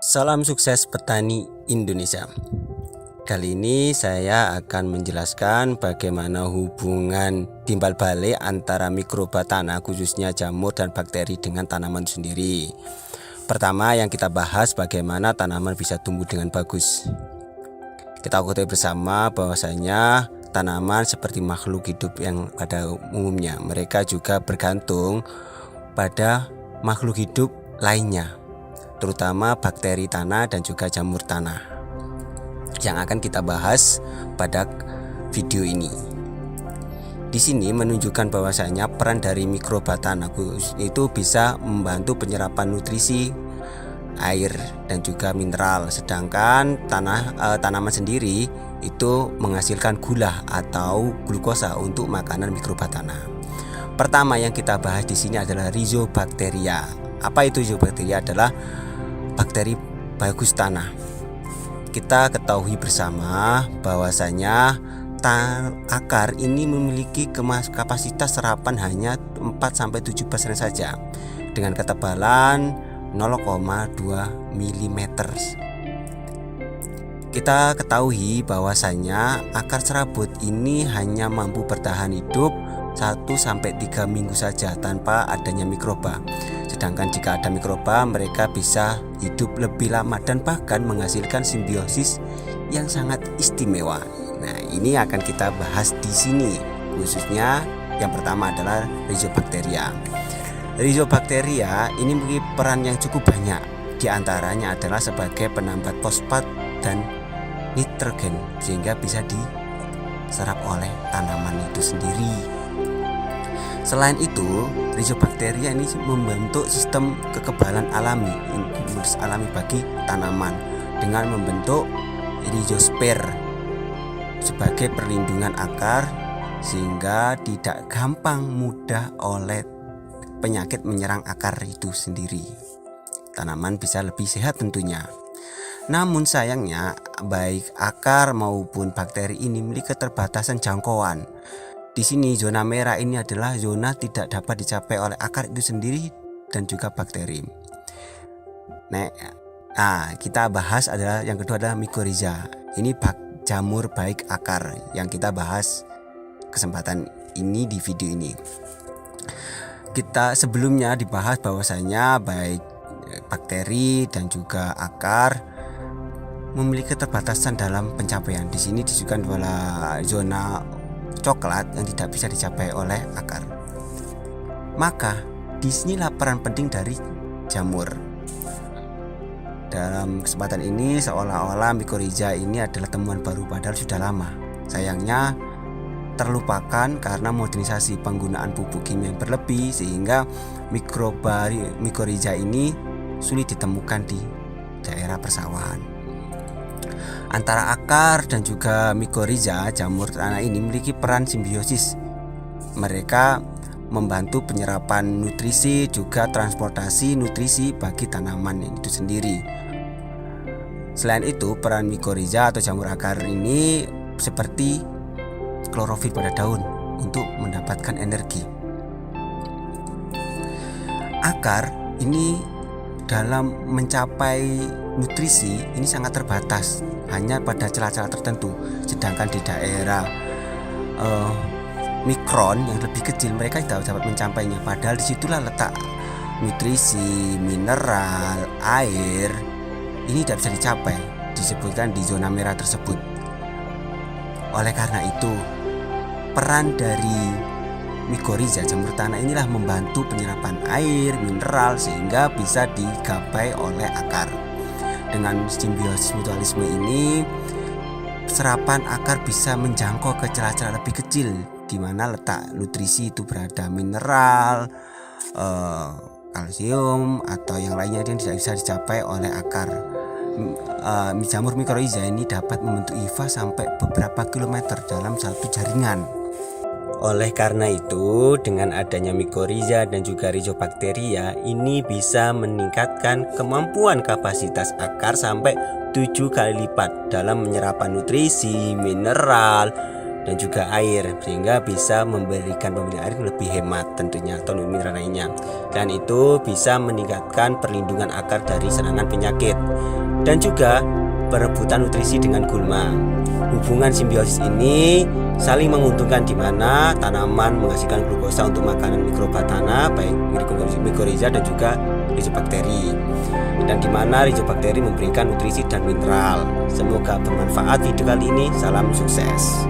Salam sukses petani Indonesia. Kali ini saya akan menjelaskan bagaimana hubungan timbal balik antara mikroba tanah khususnya jamur dan bakteri dengan tanaman sendiri. Pertama yang kita bahas bagaimana tanaman bisa tumbuh dengan bagus. Kita ketahui bersama bahwasanya tanaman seperti makhluk hidup yang pada umumnya mereka juga bergantung pada makhluk hidup lainnya, terutama bakteri tanah dan juga jamur tanah yang akan kita bahas pada video ini. Di sini menunjukkan bahwasanya peran dari mikroba tanah itu bisa membantu penyerapan nutrisi, air dan juga mineral, sedangkan tanaman sendiri itu menghasilkan gula atau glukosa untuk makanan mikroba tanah. Pertama yang kita bahas di sini adalah Rhizobacteria. Apa itu Rhizobacteria? Adalah bakteri bagus tanah. Kita ketahui bersama bahwasanya akar ini memiliki kapasitas serapan hanya 4-7% saja dengan ketebalan 0,2 mm. Kita ketahui bahwasanya akar serabut ini hanya mampu bertahan hidup 1-3 minggu saja tanpa adanya mikroba. Sedangkan jika ada mikroba, mereka bisa hidup lebih lama dan bahkan menghasilkan simbiosis yang sangat istimewa. Nah, ini akan kita bahas di sini. Khususnya yang pertama adalah Rhizobacteria. Rhizobacteria ini memiliki peran yang cukup banyak. Di antaranya adalah sebagai penambat fosfat dan nitrogen sehingga bisa diserap oleh tanaman itu sendiri. Selain itu, Rhizobacteria ini membentuk sistem kekebalan alami, imunitas alami bagi tanaman dengan membentuk rhizosfer sebagai perlindungan akar sehingga tidak gampang mudah oleh penyakit menyerang akar itu sendiri. Tanaman bisa lebih sehat tentunya. Namun sayangnya baik akar maupun bakteri ini memiliki keterbatasan jangkauan. Di sini zona merah ini adalah zona tidak dapat dicapai oleh akar itu sendiri dan juga bakteri. Nah, kita bahas adalah yang kedua adalah Mycorrhiza. Ini jamur baik akar yang kita bahas kesempatan ini di video ini. Kita sebelumnya dibahas bahwasanya baik bakteri dan juga akar memiliki keterbatasan dalam pencapaian. Di sini disebutkan adalah zona coklat yang tidak bisa dicapai oleh akar. Maka disinilah peran penting dari jamur. Dalam kesempatan ini seolah-olah Mycorrhiza ini adalah temuan baru padahal sudah lama. Sayangnya terlupakan karena modernisasi penggunaan pupuk kimia yang berlebih sehingga Mycorrhiza ini sulit ditemukan di daerah persawahan. Antara akar dan juga Mycorrhiza, jamur tanah ini memiliki peran simbiosis. Mereka membantu penyerapan nutrisi juga transportasi nutrisi bagi tanaman itu sendiri. Selain itu, peran Mycorrhiza atau jamur akar ini seperti klorofil pada daun untuk mendapatkan energi. Akar ini dalam mencapai nutrisi ini sangat terbatas, hanya pada celah-celah tertentu. Sedangkan di daerah mikron yang lebih kecil mereka tidak dapat mencapainya. Padahal disitulah letak nutrisi, mineral, air ini tidak bisa dicapai, disebutkan di zona merah tersebut. Oleh karena itu, peran dari Mycorrhiza jamur tanah inilah membantu penyerapan air, mineral sehingga bisa digapai oleh akar. Dengan simbiosis mutualisme ini, serapan akar bisa menjangkau ke celah-celah lebih kecil di mana letak nutrisi itu berada, mineral, kalsium atau yang lainnya yang tidak bisa dicapai oleh akar. Jamur Mycorrhiza ini dapat membentuk hifah sampai beberapa kilometer dalam satu jaringan. Oleh karena itu, dengan adanya Mycorrhiza dan juga Rhizobacteria ini bisa meningkatkan kemampuan kapasitas akar sampai 7 kali lipat dalam menyerap nutrisi, mineral, dan juga air, sehingga bisa memberikan pemberian air lebih hemat tentunya atau mineral lainnya, dan itu bisa meningkatkan perlindungan akar dari serangan penyakit dan juga perebutan nutrisi dengan gulma. Hubungan simbiosis ini saling menguntungkan, di mana tanaman menghasilkan glukosa untuk makanan mikrobatana baik mycorrhiza dan juga rhizobakteri, dan di mana rhizobakteri memberikan nutrisi dan mineral. Semoga bermanfaat video kali ini. Salam sukses.